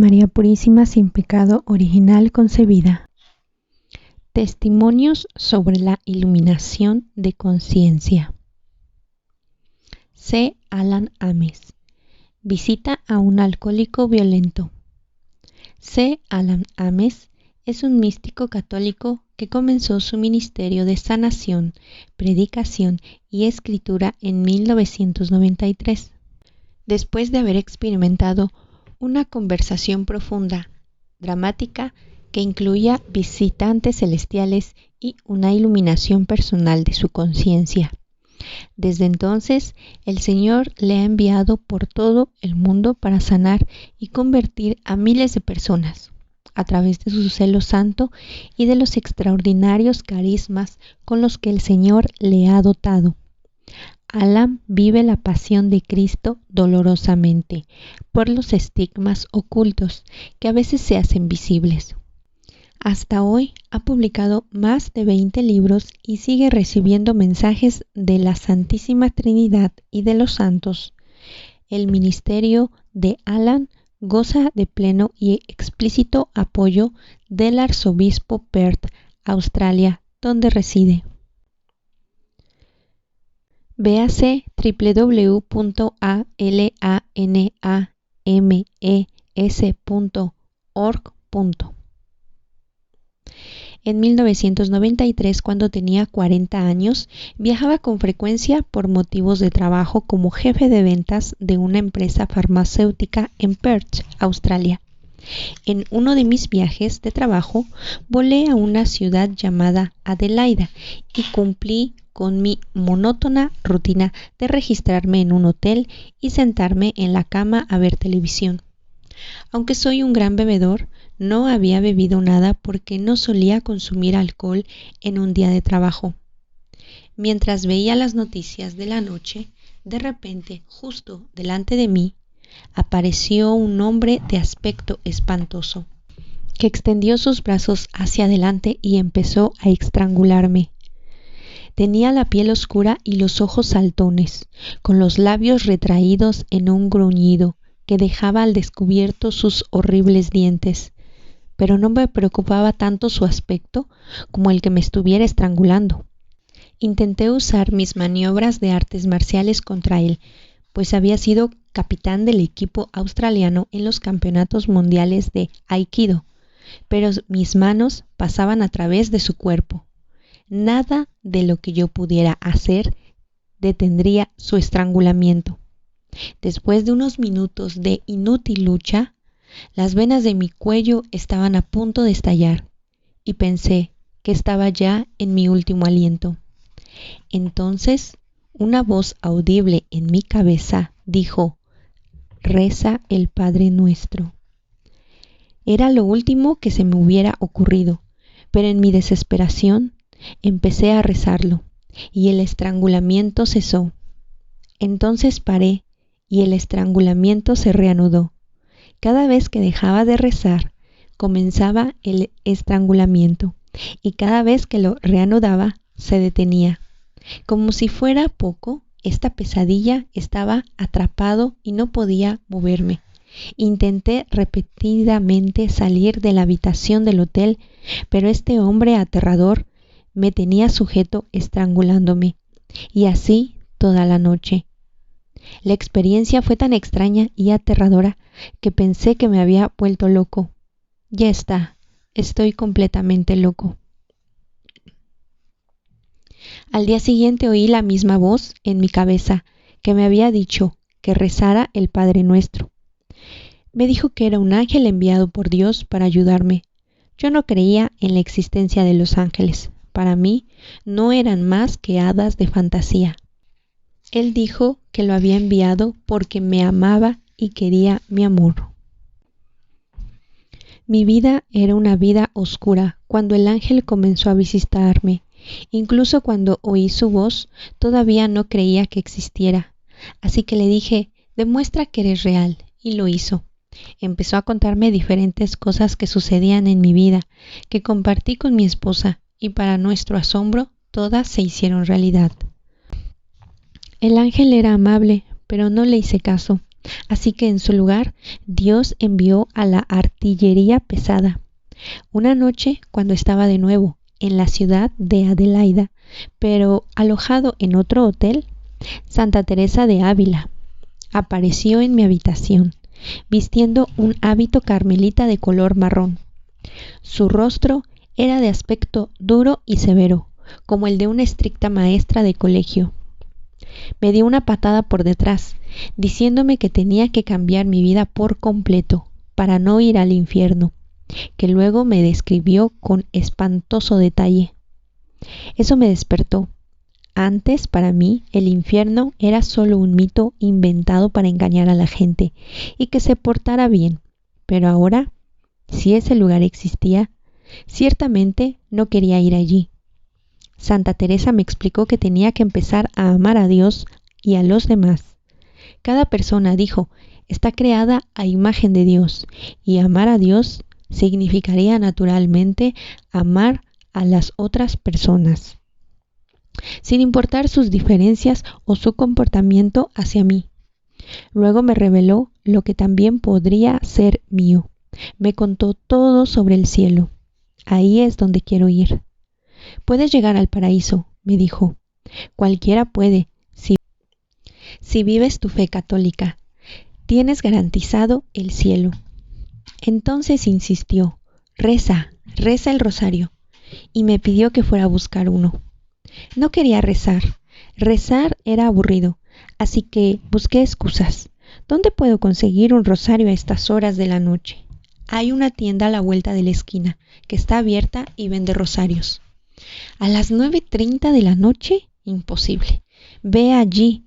María Purísima sin pecado original concebida. Testimonios sobre la iluminación de conciencia. C. Alan Ames. Visita a un alcohólico violento. C. Alan Ames es un místico católico que comenzó su ministerio de sanación, predicación y escritura en 1993. Después de haber experimentado una conversación profunda, dramática, que incluía visitantes celestiales y una iluminación personal de su conciencia. Desde entonces, el Señor le ha enviado por todo el mundo para sanar y convertir a miles de personas, a través de su celo santo y de los extraordinarios carismas con los que el Señor le ha dotado. Alan vive la pasión de Cristo dolorosamente por los estigmas ocultos que a veces se hacen visibles. Hasta hoy ha publicado más de 20 libros y sigue recibiendo mensajes de la Santísima Trinidad y de los santos. El ministerio de Alan goza de pleno y explícito apoyo del arzobispo Perth, Australia, donde reside. Véase www.alanames.org. En 1993, cuando tenía 40 años, viajaba con frecuencia por motivos de trabajo como jefe de ventas de una empresa farmacéutica en Perth, Australia. En uno de mis viajes de trabajo, volé a una ciudad llamada Adelaida y cumplí con mi monótona rutina de registrarme en un hotel y sentarme en la cama a ver televisión. Aunque soy un gran bebedor, no había bebido nada porque no solía consumir alcohol en un día de trabajo. Mientras veía las noticias de la noche, de repente, justo delante de mí, apareció un hombre de aspecto espantoso, que extendió sus brazos hacia adelante y empezó a estrangularme. Tenía la piel oscura y los ojos saltones, con los labios retraídos en un gruñido que dejaba al descubierto sus horribles dientes. Pero no me preocupaba tanto su aspecto como el que me estuviera estrangulando. Intenté usar mis maniobras de artes marciales contra él, pues había sido capitán del equipo australiano en los campeonatos mundiales de Aikido, pero mis manos pasaban a través de su cuerpo. Nada de lo que yo pudiera hacer detendría su estrangulamiento. Después de unos minutos de inútil lucha, las venas de mi cuello estaban a punto de estallar y pensé que estaba ya en mi último aliento. Entonces, una voz audible en mi cabeza dijo: «Reza el Padre Nuestro». Era lo último que se me hubiera ocurrido, pero en mi desesperación empecé a rezarlo y el estrangulamiento cesó. Entonces paré y el estrangulamiento se reanudó. Cada vez que dejaba de rezar, comenzaba el estrangulamiento y cada vez que lo reanudaba, se detenía. Como si fuera poco, esta pesadilla estaba atrapado y no podía moverme. Intenté repetidamente salir de la habitación del hotel, pero este hombre aterrador me tenía sujeto estrangulándome, y así toda la noche. La experiencia fue tan extraña y aterradora que pensé que me había vuelto loco. Ya está, estoy completamente loco. Al día siguiente oí la misma voz en mi cabeza que me había dicho que rezara el Padre Nuestro. Me dijo que era un ángel enviado por Dios para ayudarme. Yo no creía en la existencia de los ángeles. Para mí no eran más que hadas de fantasía. Él dijo que lo había enviado porque me amaba y quería mi amor. Mi vida era una vida oscura cuando el ángel comenzó a visitarme. Incluso cuando oí su voz, todavía no creía que existiera. Así que le dije: «Demuestra que eres real», y lo hizo. Empezó a contarme diferentes cosas que sucedían en mi vida, que compartí con mi esposa, y para nuestro asombro, todas se hicieron realidad. El ángel era amable, pero no le hice caso. Así que en su lugar, Dios envió a la artillería pesada. Una noche, cuando estaba de nuevo en la ciudad de Adelaida, pero alojado en otro hotel, Santa Teresa de Ávila apareció en mi habitación, vistiendo un hábito carmelita de color marrón. Su rostro era de aspecto duro y severo, como el de una estricta maestra de colegio. Me dio una patada por detrás, diciéndome que tenía que cambiar mi vida por completo para no ir al infierno, que luego me describió con espantoso detalle. Eso me despertó. Antes, para mí, el infierno era solo un mito inventado para engañar a la gente y que se portara bien. Pero ahora, si ese lugar existía, ciertamente no quería ir allí. Santa Teresa me explicó que tenía que empezar a amar a Dios y a los demás. Cada persona, dijo, está creada a imagen de Dios, y amar a Dios significaría naturalmente amar a las otras personas, sin importar sus diferencias o su comportamiento hacia mí. Luego me reveló lo que también podría ser mío. Me contó todo sobre el cielo. Ahí es donde quiero ir. Puedes llegar al paraíso, me dijo. Cualquiera puede, si vives tu fe católica. Tienes garantizado el cielo. Entonces insistió, reza el rosario, y me pidió que fuera a buscar uno. No quería rezar era aburrido, así que busqué excusas. ¿Dónde puedo conseguir un rosario a estas horas de la noche? Hay una tienda a la vuelta de la esquina que está abierta y vende rosarios. ¿A las 9:30 de la noche? Imposible. Ve allí.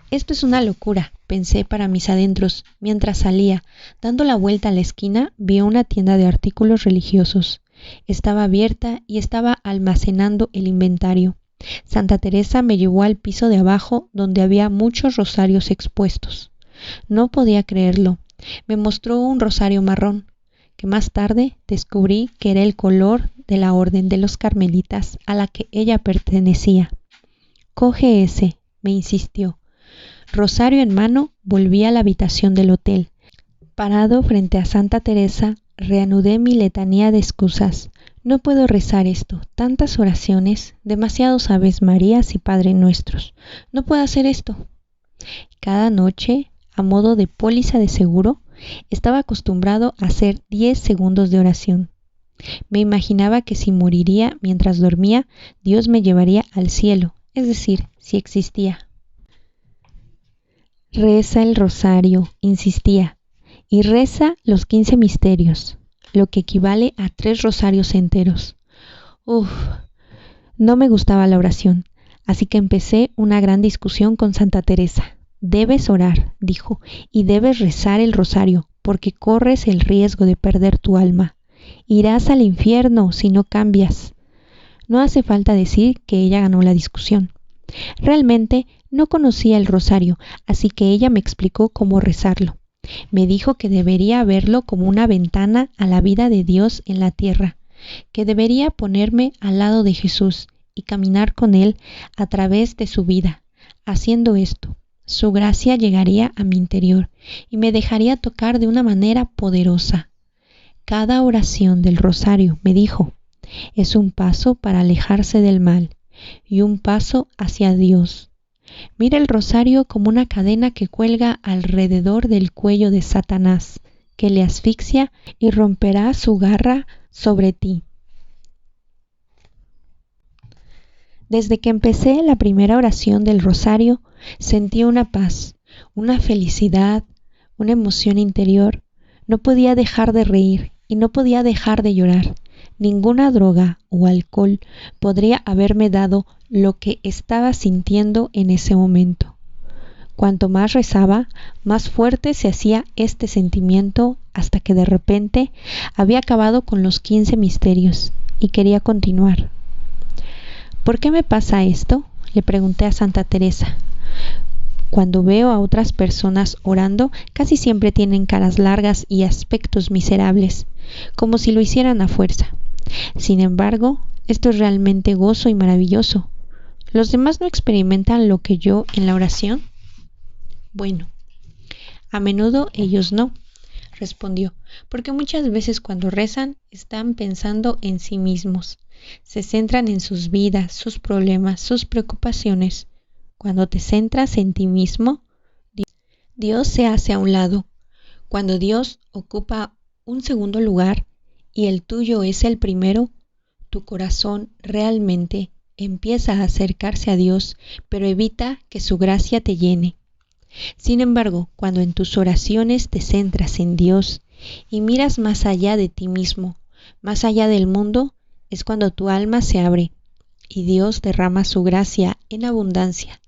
Esto es una locura, pensé para mis adentros. Mientras salía, dando la vuelta a la esquina, vi una tienda de artículos religiosos. Estaba abierta y estaba almacenando el inventario. Santa Teresa me llevó al piso de abajo, donde había muchos rosarios expuestos. No podía creerlo. Me mostró un rosario marrón, que más tarde descubrí que era el color de la orden de los carmelitas a la que ella pertenecía. Coge ese, me insistió. Rosario en mano, volví a la habitación del hotel. Parado frente a Santa Teresa, reanudé mi letanía de excusas. No puedo rezar esto, tantas oraciones, demasiados Aves Marías y Padre Nuestros. No puedo hacer esto. Cada noche, a modo de póliza de seguro, estaba acostumbrado a hacer 10 segundos de oración. Me imaginaba que si moriría mientras dormía, Dios me llevaría al cielo, es decir, si existía. Reza el rosario, insistía, y reza los 15 misterios, lo que equivale a 3 rosarios enteros. No me gustaba la oración, así que empecé una gran discusión con Santa Teresa. Debes orar, dijo, y debes rezar el rosario, porque corres el riesgo de perder tu alma. Irás al infierno si no cambias. No hace falta decir que ella ganó la discusión. Realmente no conocía el rosario, así que ella me explicó cómo rezarlo. Me dijo que debería verlo como una ventana a la vida de Dios en la tierra, que debería ponerme al lado de Jesús y caminar con Él a través de su vida. Haciendo esto, su gracia llegaría a mi interior y me dejaría tocar de una manera poderosa. Cada oración del rosario, me dijo, es un paso para alejarse del mal y un paso hacia Dios. Mira el rosario como una cadena que cuelga alrededor del cuello de Satanás, que le asfixia y romperá su garra sobre ti. Desde que empecé la primera oración del rosario, sentí una paz, una felicidad, una emoción interior. No podía dejar de reír y no podía dejar de llorar. Ninguna droga o alcohol podría haberme dado lo que estaba sintiendo en ese momento. Cuanto más rezaba, más fuerte se hacía este sentimiento hasta que de repente había acabado con los 15 misterios y quería continuar. ¿Por qué me pasa esto?, le pregunté a Santa Teresa. Cuando veo a otras personas orando, casi siempre tienen caras largas y aspectos miserables, como si lo hicieran a fuerza. Sin embargo, esto es realmente gozo y maravilloso. ¿Los demás no experimentan lo que yo en la oración? Bueno, A menudo ellos no, respondió, porque muchas veces cuando rezan están pensando en sí mismos. Se centran en sus vidas, sus problemas, sus preocupaciones. Cuando te centras en ti mismo, Dios se hace a un lado. Cuando Dios ocupa un segundo lugar y el tuyo es el primero, tu corazón realmente empieza a acercarse a Dios, pero evita que su gracia te llene. Sin embargo, cuando en tus oraciones te centras en Dios y miras más allá de ti mismo, más allá del mundo, es cuando tu alma se abre y Dios derrama su gracia en abundancia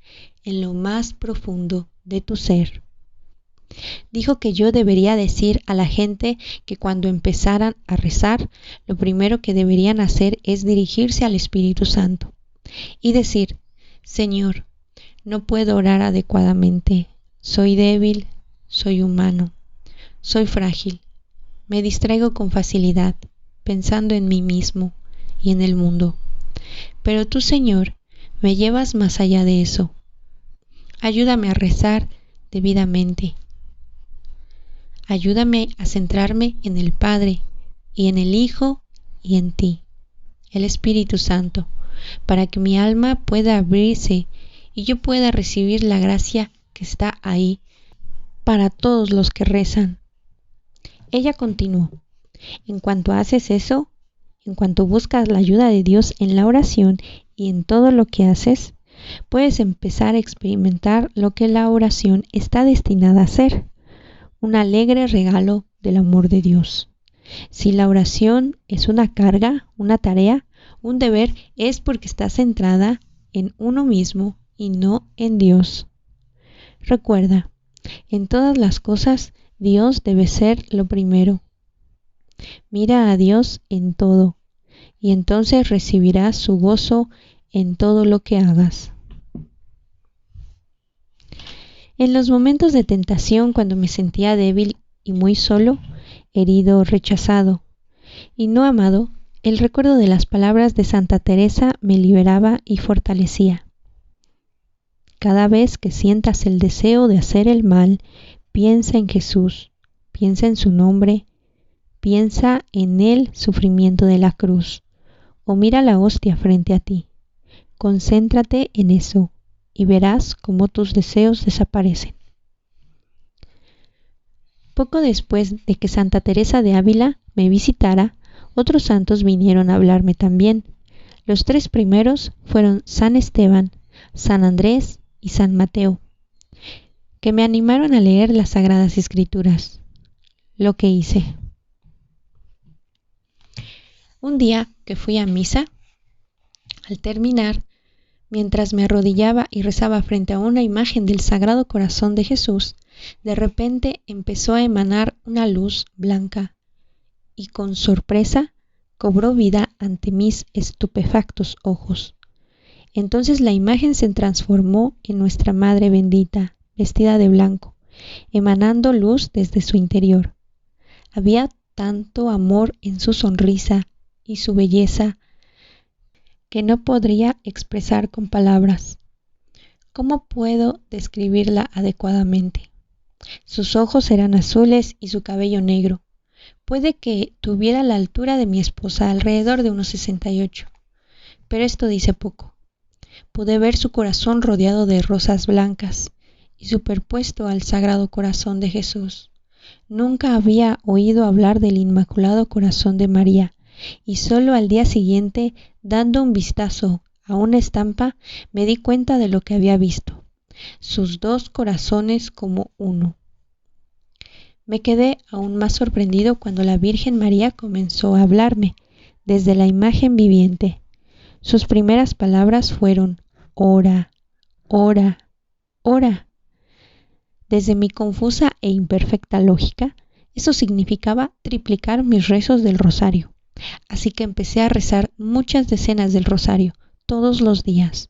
en lo más profundo de tu ser. Dijo que yo debería decir a la gente que cuando empezaran a rezar, lo primero que deberían hacer es dirigirse al Espíritu Santo y decir: Señor, no puedo orar adecuadamente, soy débil, soy humano, soy frágil, me distraigo con facilidad, pensando en mí mismo y en el mundo. Pero tú, Señor, me llevas más allá de eso. Ayúdame a rezar debidamente. Ayúdame a centrarme en el Padre y en el Hijo y en ti, el Espíritu Santo, para que mi alma pueda abrirse y yo pueda recibir la gracia que está ahí para todos los que rezan. Ella continuó: en cuanto haces eso, en cuanto buscas la ayuda de Dios en la oración y en todo lo que haces, puedes empezar a experimentar lo que la oración está destinada a ser, un alegre regalo del amor de Dios. Si la oración es una carga, una tarea, un deber, es porque está centrada en uno mismo y no en Dios. Recuerda, en todas las cosas Dios debe ser lo primero. Mira a Dios en todo y entonces recibirás su gozo en todo lo que hagas. En los momentos de tentación, cuando me sentía débil y muy solo, herido, rechazado y no amado, el recuerdo de las palabras de Santa Teresa me liberaba y fortalecía. Cada vez que sientas el deseo de hacer el mal, piensa en Jesús, piensa en su nombre, piensa en el sufrimiento de la cruz o mira la hostia frente a ti. Concéntrate en eso y verás cómo tus deseos desaparecen. Poco después de que Santa Teresa de Ávila me visitara, otros santos vinieron a hablarme también. Los tres primeros fueron San Esteban, San Andrés y San Mateo, que me animaron a leer las Sagradas Escrituras, lo que hice. Un día que fui a misa, al terminar, mientras me arrodillaba y rezaba frente a una imagen del Sagrado Corazón de Jesús, de repente empezó a emanar una luz blanca y con sorpresa cobró vida ante mis estupefactos ojos. Entonces la imagen se transformó en nuestra Madre bendita, vestida de blanco, emanando luz desde su interior. Había tanto amor en su sonrisa y su belleza que no podría expresar con palabras. ¿Cómo puedo describirla adecuadamente? Sus ojos eran azules y su cabello negro. Puede que tuviera la altura de mi esposa, alrededor de unos 68, pero esto dice poco. Pude ver su corazón rodeado de rosas blancas y superpuesto al Sagrado Corazón de Jesús. Nunca había oído hablar del Inmaculado Corazón de María, y solo al día siguiente, dando un vistazo a una estampa, me di cuenta de lo que había visto: sus dos corazones como uno. Me quedé aún más sorprendido cuando la Virgen María comenzó a hablarme desde la imagen viviente. Sus primeras palabras fueron: ora, ora, ora. Desde mi confusa e imperfecta lógica, eso significaba triplicar mis rezos del rosario. Así que empecé a rezar muchas decenas del rosario, todos los días.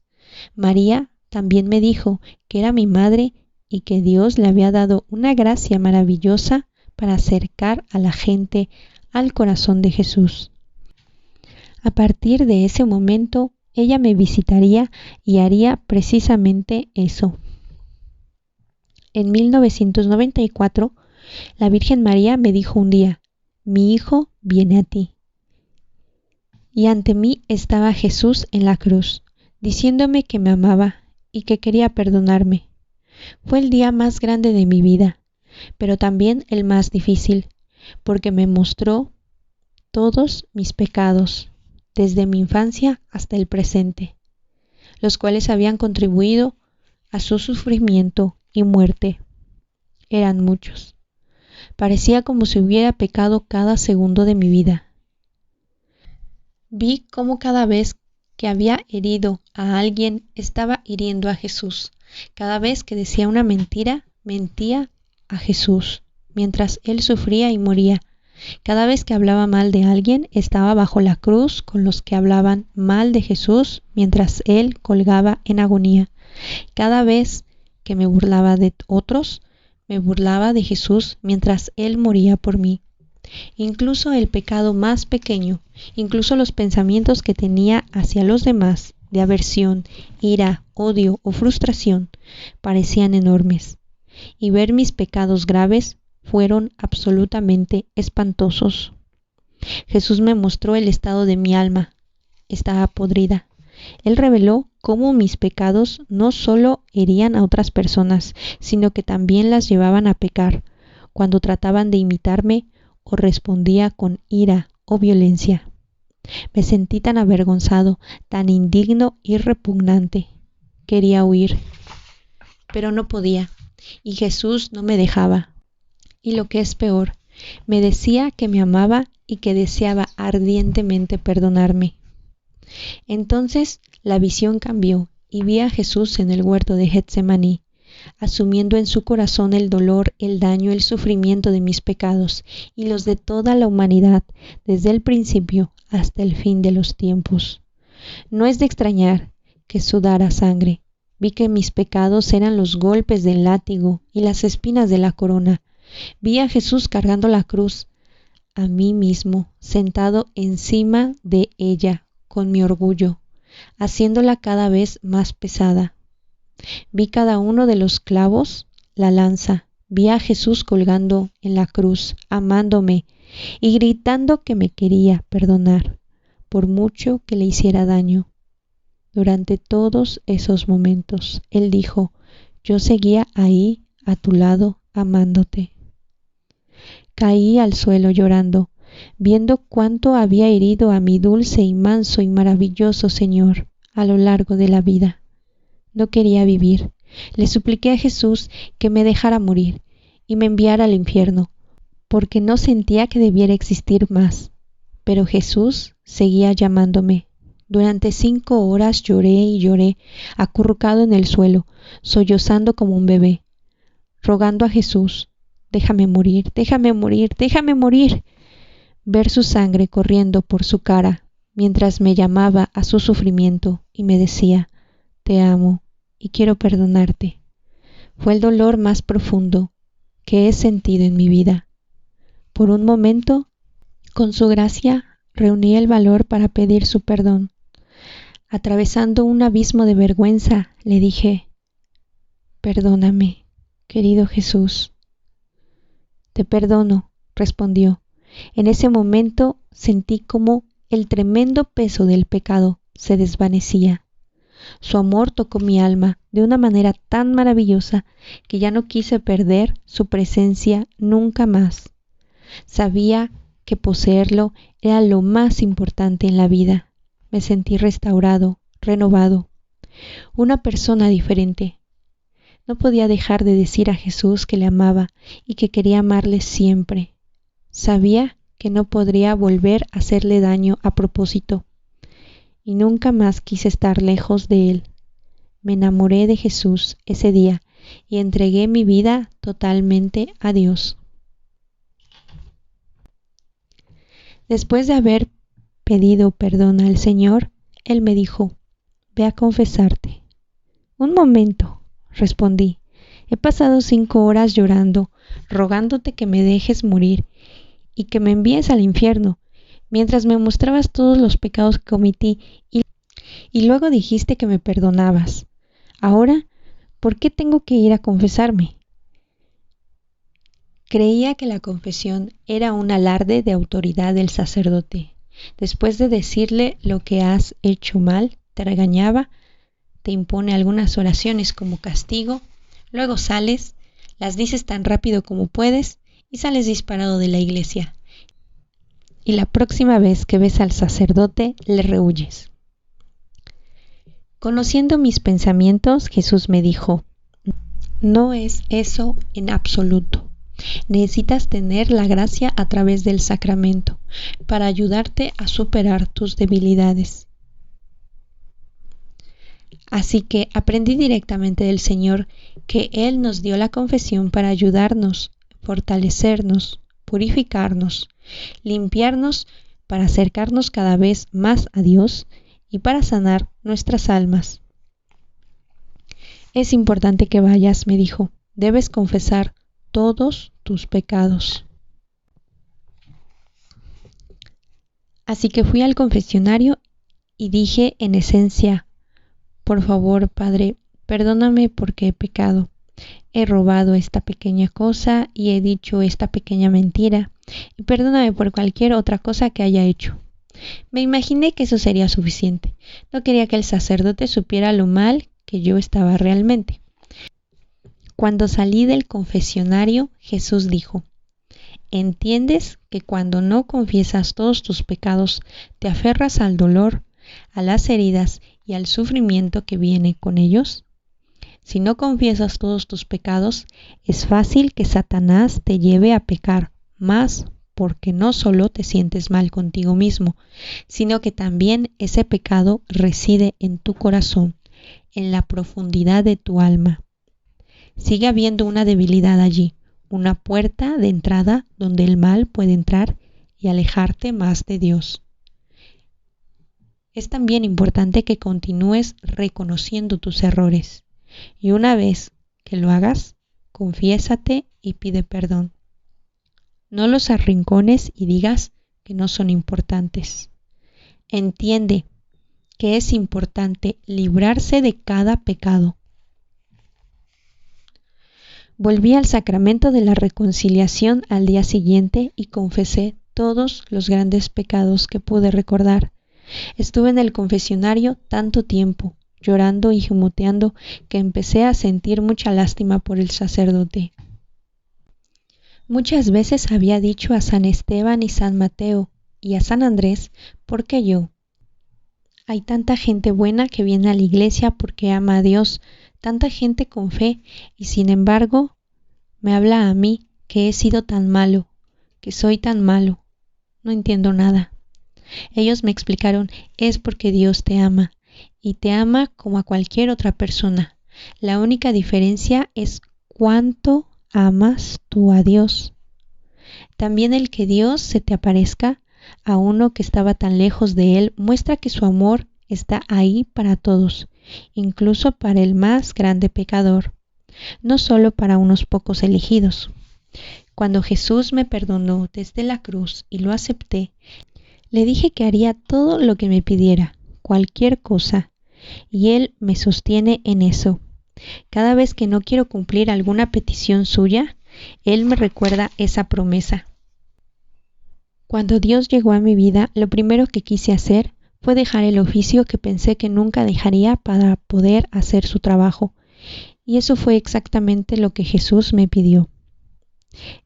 María también me dijo que era mi madre y que Dios le había dado una gracia maravillosa para acercar a la gente al corazón de Jesús. A partir de ese momento, ella me visitaría y haría precisamente eso. En 1994, la Virgen María me dijo un día: mi hijo viene a ti. Y ante mí estaba Jesús en la cruz, diciéndome que me amaba y que quería perdonarme. Fue el día más grande de mi vida, pero también el más difícil, porque me mostró todos mis pecados, desde mi infancia hasta el presente, los cuales habían contribuido a su sufrimiento y muerte. Eran muchos. Parecía como si hubiera pecado cada segundo de mi vida. Vi cómo cada vez que había herido a alguien estaba hiriendo a Jesús. Cada vez que decía una mentira, mentía a Jesús, mientras Él sufría y moría. Cada vez que hablaba mal de alguien, estaba bajo la cruz con los que hablaban mal de Jesús, mientras Él colgaba en agonía. Cada vez que me burlaba de otros, me burlaba de Jesús mientras Él moría por mí. Incluso el pecado más pequeño, incluso los pensamientos que tenía hacia los demás, de aversión, ira, odio o frustración, parecían enormes. Y ver mis pecados graves fueron absolutamente espantosos. Jesús me mostró el estado de mi alma. Estaba podrida. Él reveló cómo mis pecados no solo herían a otras personas, sino que también las llevaban a pecar, cuando trataban de imitarme o respondía con ira o violencia. Me sentí tan avergonzado, tan indigno y repugnante. Quería huir, pero no podía, y Jesús no me dejaba. Y lo que es peor, me decía que me amaba y que deseaba ardientemente perdonarme. Entonces la visión cambió y vi a Jesús en el huerto de Getsemaní, asumiendo en su corazón el dolor, el daño, el sufrimiento de mis pecados y los de toda la humanidad, desde el principio hasta el fin de los tiempos. No es de extrañar que sudara sangre. Vi que mis pecados eran los golpes del látigo y las espinas de la corona. Vi a Jesús cargando la cruz, a mí mismo, sentado encima de ella, con mi orgullo, haciéndola cada vez más pesada. Vi cada uno de los clavos, la lanza. Vi a Jesús colgando en la cruz, amándome y gritando que me quería perdonar, por mucho que le hiciera daño. Durante todos esos momentos, Él dijo: yo seguía ahí, a tu lado, amándote. Caí al suelo llorando, viendo cuánto había herido a mi dulce y manso y maravilloso Señor a lo largo de la vida. No quería vivir. Le supliqué a Jesús que me dejara morir y me enviara al infierno, porque no sentía que debiera existir más. Pero Jesús seguía llamándome. Durante 5 horas lloré y lloré, acurrucado en el suelo, sollozando como un bebé, rogando a Jesús: déjame morir, déjame morir, déjame morir. Ver su sangre corriendo por su cara, mientras me llamaba a su sufrimiento y me decía: te amo y quiero perdonarte. Fue el dolor más profundo que he sentido en mi vida. Por un momento, con su gracia, reuní el valor para pedir su perdón. Atravesando un abismo de vergüenza, le dije: perdóname, querido Jesús. Te perdono, respondió. En ese momento sentí como el tremendo peso del pecado se desvanecía. Su amor tocó mi alma de una manera tan maravillosa que ya no quise perder su presencia nunca más. Sabía que poseerlo era lo más importante en la vida. Me sentí restaurado, renovado, una persona diferente. No podía dejar de decir a Jesús que le amaba y que quería amarle siempre. Sabía que no podría volver a hacerle daño a propósito, y nunca más quise estar lejos de él. Me enamoré de Jesús ese día y entregué mi vida totalmente a Dios. Después de haber pedido perdón al Señor, Él me dijo: ve a confesarte. Un momento, respondí. He pasado 5 horas llorando, rogándote que me dejes morir y que me envíes al infierno, mientras me mostrabas todos los pecados que cometí y luego dijiste que me perdonabas. Ahora, ¿por qué tengo que ir a confesarme? Creía que la confesión era un alarde de autoridad del sacerdote. Después de decirle lo que has hecho mal, te regañaba, te impone algunas oraciones como castigo, luego sales, las dices tan rápido como puedes y sales disparado de la iglesia. Y la próxima vez que ves al sacerdote, le rehuyes. Conociendo mis pensamientos, Jesús me dijo, no es eso en absoluto. Necesitas tener la gracia a través del sacramento para ayudarte a superar tus debilidades. Así que aprendí directamente del Señor que Él nos dio la confesión para ayudarnos, fortalecernos, purificarnos, limpiarnos para acercarnos cada vez más a Dios y para sanar nuestras almas. Es importante que vayas, me dijo, debes confesar todos tus pecados. Así que fui al confesionario y dije en esencia, por favor, Padre, perdóname porque he pecado. He robado esta pequeña cosa y he dicho esta pequeña mentira, y perdóname por cualquier otra cosa que haya hecho. Me imaginé que eso sería suficiente. No quería que el sacerdote supiera lo mal que yo estaba realmente. Cuando salí del confesionario, Jesús dijo, ¿entiendes que cuando no confiesas todos tus pecados, te aferras al dolor, a las heridas y al sufrimiento que viene con ellos? Si no confiesas todos tus pecados, es fácil que Satanás te lleve a pecar más porque no solo te sientes mal contigo mismo, sino que también ese pecado reside en tu corazón, en la profundidad de tu alma. Sigue habiendo una debilidad allí, una puerta de entrada donde el mal puede entrar y alejarte más de Dios. Es también importante que continúes reconociendo tus errores y una vez que lo hagas, confiésate y pide perdón. No los arrincones y digas que no son importantes. Entiende que es importante librarse de cada pecado. Volví al sacramento de la reconciliación al día siguiente y confesé todos los grandes pecados que pude recordar. Estuve en el confesionario tanto tiempo, llorando y gimoteando, que empecé a sentir mucha lástima por el sacerdote. Muchas veces había dicho a San Esteban y San Mateo y a San Andrés, ¿por qué yo? Hay tanta gente buena que viene a la iglesia porque ama a Dios, tanta gente con fe, y sin embargo me habla a mí que he sido tan malo, que soy tan malo. No entiendo nada. Ellos me explicaron, es porque Dios te ama, y te ama como a cualquier otra persona. La única diferencia es cuánto amas tú a Dios. También el que Dios se te aparezca a uno que estaba tan lejos de Él muestra que su amor está ahí para todos, incluso para el más grande pecador, no solo para unos pocos elegidos. Cuando Jesús me perdonó desde la cruz y lo acepté, le dije que haría todo lo que me pidiera, cualquier cosa, y Él me sostiene en eso. Cada vez que no quiero cumplir alguna petición suya, Él me recuerda esa promesa. Cuando Dios llegó a mi vida, lo primero que quise hacer fue dejar el oficio que pensé que nunca dejaría para poder hacer su trabajo. Y eso fue exactamente lo que Jesús me pidió.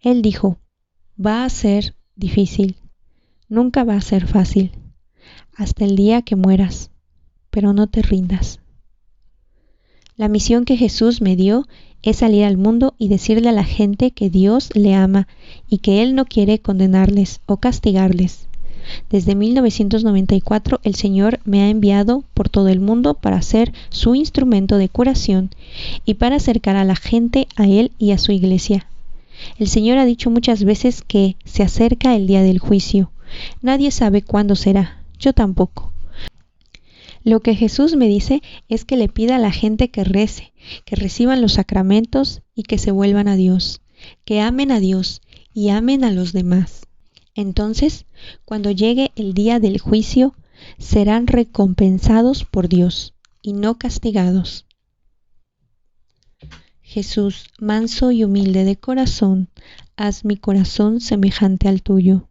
Él dijo, va a ser difícil, nunca va a ser fácil, hasta el día que mueras, pero no te rindas. La misión que Jesús me dio es salir al mundo y decirle a la gente que Dios le ama y que Él no quiere condenarles o castigarles. Desde 1994 el Señor me ha enviado por todo el mundo para ser su instrumento de curación y para acercar a la gente a Él y a su iglesia. El Señor ha dicho muchas veces que se acerca el día del juicio. Nadie sabe cuándo será, yo tampoco. Lo que Jesús me dice es que le pida a la gente que rece, que reciban los sacramentos y que se vuelvan a Dios, que amen a Dios y amen a los demás. Entonces, cuando llegue el día del juicio, serán recompensados por Dios y no castigados. Jesús, manso y humilde de corazón, haz mi corazón semejante al tuyo.